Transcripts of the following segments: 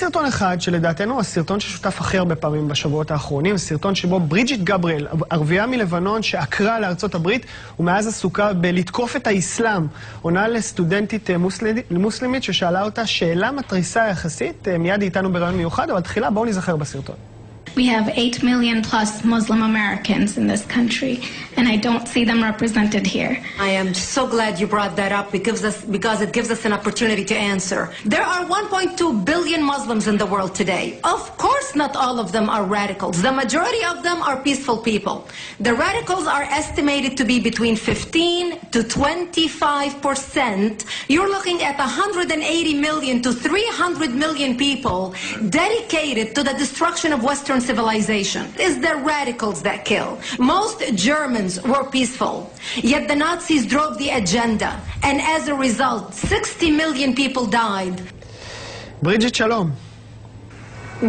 סרטון אחד שלדעתנו הסרטון ששותף הכי הרבה פעמים בשבועות האחרונים, סרטון שבו ברידג'יט גבריאל, ערבייה מלבנון שעקרה לארצות הברית ומאז עסוקה בלתקוף את האסלאם, עונה לסטודנטית מוסלמית ששאלה אותה שאלה מטריסה יחסית, מיד איתנו ברעיון מיוחד, אבל תחילה בואו נזכר בסרטון. We have 8 million plus Muslim Americans in this country, and I don't see them represented here. I am so glad you brought that up because it gives us an opportunity to answer. There are 1.2 billion Muslims in the world today. Of course, not all of them are radicals. The majority of them are peaceful people. The radicals are estimated to be between 15 to 25%. You're looking at 180 million to 300 million people dedicated to the destruction of Western civilization. It's the radicals that kill. Most Germans were peaceful, yet the Nazis drove the agenda, and as a result, 60 million people died. ברידג'יט, שלום.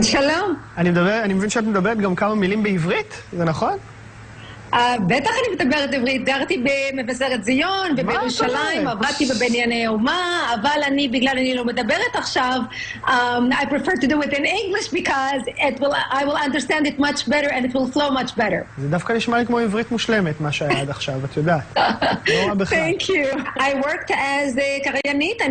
שלום. אני מבין שאת מדברת גם כמה מילים בעברית, זה נכון? בטח אני מדברת עברית, גרתי במבשרת ציון ובירושלים, עבדתי בבנייני אומה, אבל בגלל אני לא מדברת עכשיו, I prefer to do it in English because I will understand it much better and it will flow much better. זה דווקא נשמע לי כמו עברית מושלמת, מה שהיה עד עכשיו, את יודעת. לא רע בכלל. Thank you. I worked as a קריינית,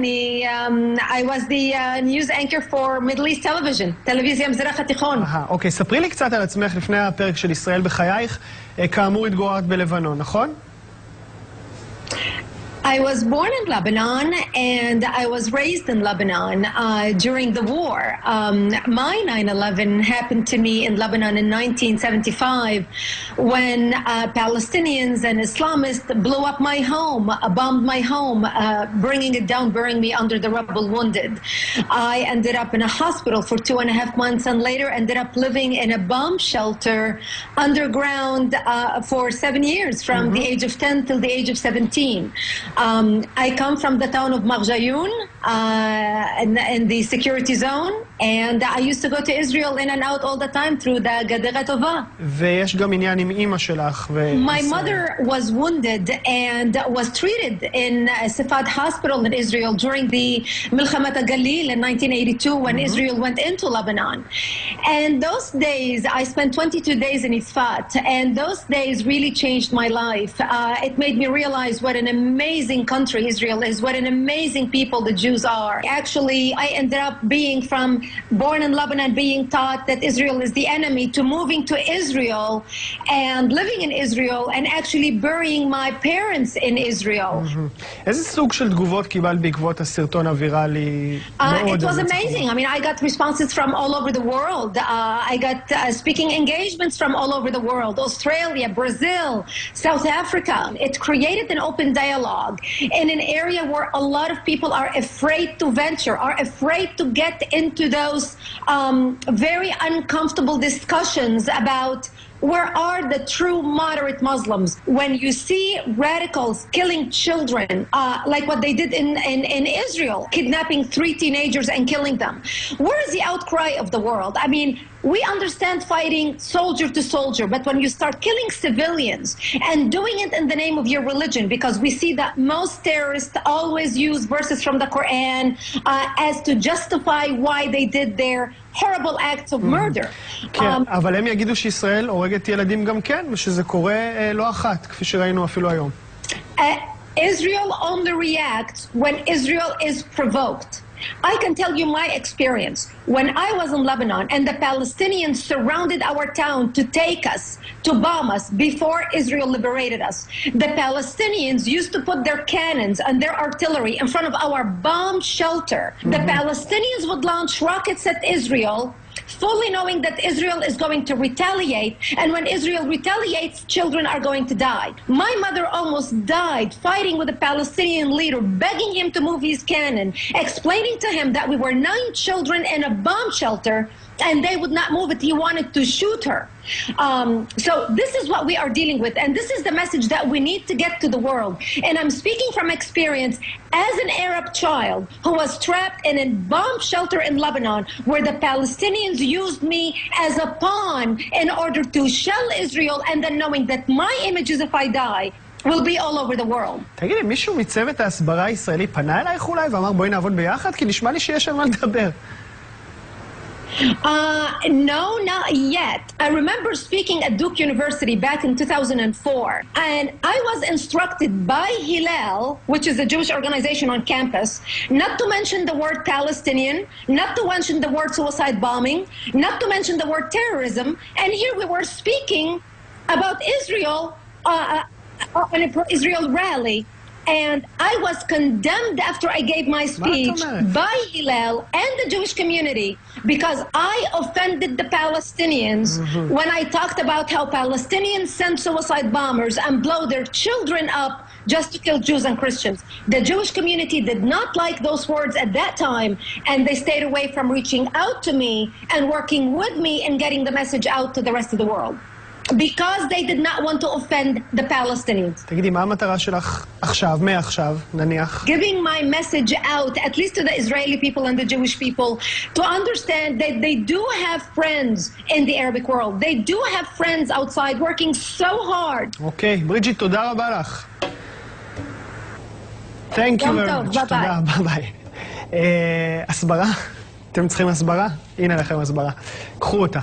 I was the news anchor for Middle East television, טלוויזיה המזרח התיכון. אוקיי, ספרי לי קצת על עצמך לפני הפרק של ישראל בחייך. כאמור התגוררת בלבנון, נכון? I was born in Lebanon and I was raised in Lebanon during the war. My 9/11 happened to me in Lebanon in 1975 when Palestinians and Islamists blew up my home, bombed my home, bringing it down, burying me under the rubble wounded. I ended up in a hospital for 2.5 months and later ended up living in a bomb shelter underground for 7 years from the age of 10 till the age of 17. I come from the town of Marjayoun in the security zone, and I used to go to Israel in and out all the time through the Gaderet Tova. ויש גם עניין עם אמא שלך My mother was wounded and was treated in Safad Hospital in Israel during the Milchamat Galil in 1982 when Israel went into Lebanon. And those days, I spent 22 days in Ifat, and those days really changed my life. It made me realize what an amazing country Israel is, what an amazing people the Jews are. Actually, I ended up being born in Lebanon, being taught that Israel is the enemy, to moving to Israel and living in Israel and actually burying my parents in Israel. איזה סוג של תגובות קיבלת בעקבות הסרטון הוויראלי? It was amazing. I mean, I got responses from all over the world. I got speaking engagements from all over the world. Australia, Brazil, South Africa. It created an open dialogue in an area where a lot of people are afraid to venture, are afraid to get into those very uncomfortable discussions about where are the true moderate Muslims. When you see radicals killing children, like what they did in Israel, kidnapping 3 teenagers and killing them, where is the outcry of the world? I mean, we understand fighting soldier to soldier, but when you start killing civilians and doing it in the name of your religion, because we see that most terrorists always use verses from the Quran as to justify why they did their horrible acts of murder. כן, אבל הם יגידו שישראל הורגת ילדים גם כן, ושזה קורה לא אחת, כפי שראינו אפילו היום. Israel only reacts when Israel is provoked. I can tell you my experience. When I was in Lebanon and the Palestinians surrounded our town to take us, to bomb us before Israel liberated us, the Palestinians used to put their cannons and their artillery in front of our bomb shelter. The Palestinians would launch rockets at Israel, fully knowing that Israel is going to retaliate, and when Israel retaliates, children are going to die. My mother almost died fighting with a Palestinian leader, begging him to move his cannon, explaining to him that we were 9 children in a bomb shelter, and they would not move it. He wanted to shoot her. So this is what we are dealing with, and this is the message that we need to get to the world. And I'm speaking from experience as an Arab child who was trapped in a bomb shelter in Lebanon, where the Palestinians used me as a pawn in order to shell Israel, and then knowing that my images, if I die, will be all over the world. תגידי, מישהו מצוות ההסברה הישראלי פנה אלייך אולי ואמר בואי נעבוד ביחד? כי נשמע לי שיש על מה לדבר. No, not yet. I remember speaking at Duke University back in 2004, and I was instructed by Hillel, which is a Jewish organization on campus, not to mention the word Palestinian, not to mention the word suicide bombing, not to mention the word terrorism, and here we were speaking about Israel on a pro-Israel rally. And I was condemned after I gave my speech by Hillel and the Jewish community because I offended the Palestinians when I talked about how Palestinians send suicide bombers and blow their children up just to kill Jews and Christians. The Jewish community did not like those words at that time, and they stayed away from reaching out to me and working with me and getting the message out to the rest of the world. Because they did not want to offend the Palestinians. תגידי, מה המטרה שלך עכשיו, מעכשיו, נניח? Giving my message out, at least to the Israeli people and the Jewish people, to understand that they do have friends in the Arabic world. They do have friends outside working so hard. אוקיי, בריג'יט, תודה רבה לך. Thank you very much. תודה, ביי. הסברה? אתם צריכים הסברה? הנה לכם הסברה. קחו אותה.